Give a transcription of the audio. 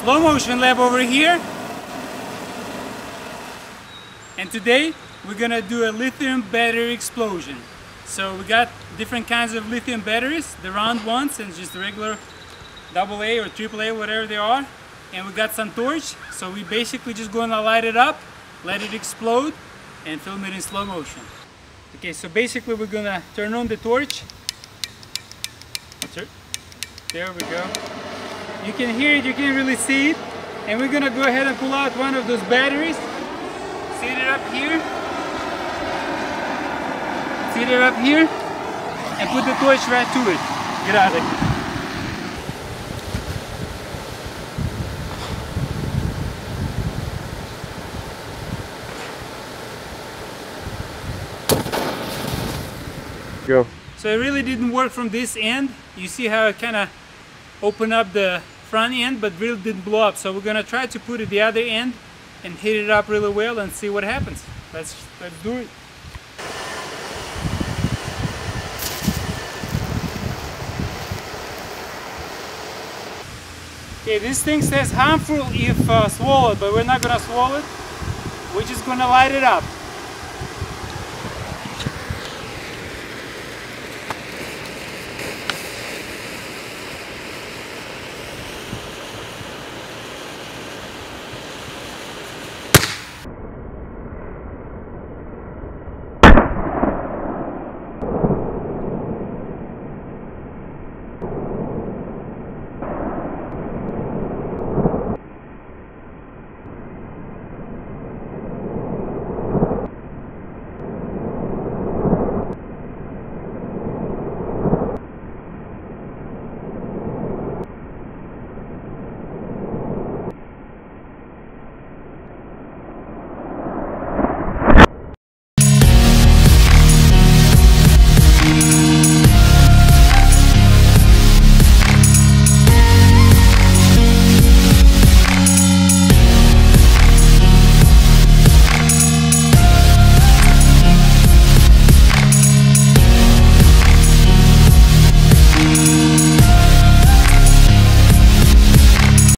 Slow motion lab over here, and today we're gonna do a lithium battery explosion. So we got different kinds of lithium batteries, the round ones and just the regular AA or AAA, whatever they are, and we got some torch, so we basically just gonna light it up, let it explode, and film it in slow motion. Okay, so basically we're gonna turn on the torch. There we go. You can hear it, you can't really see it. And we're gonna go ahead and pull out one of those batteries. Set it up here. Set it up here. And put the torch right to it. Get out of it. Go. So it really didn't work from this end. You see how it kind of opened up the front end, but really didn't blow up. So we're gonna try to put it the other end and hit it up really well and see what happens. Let's do it. Okay, this thing says harmful if swallowed, but we're not gonna swallow it. We're just gonna light it up.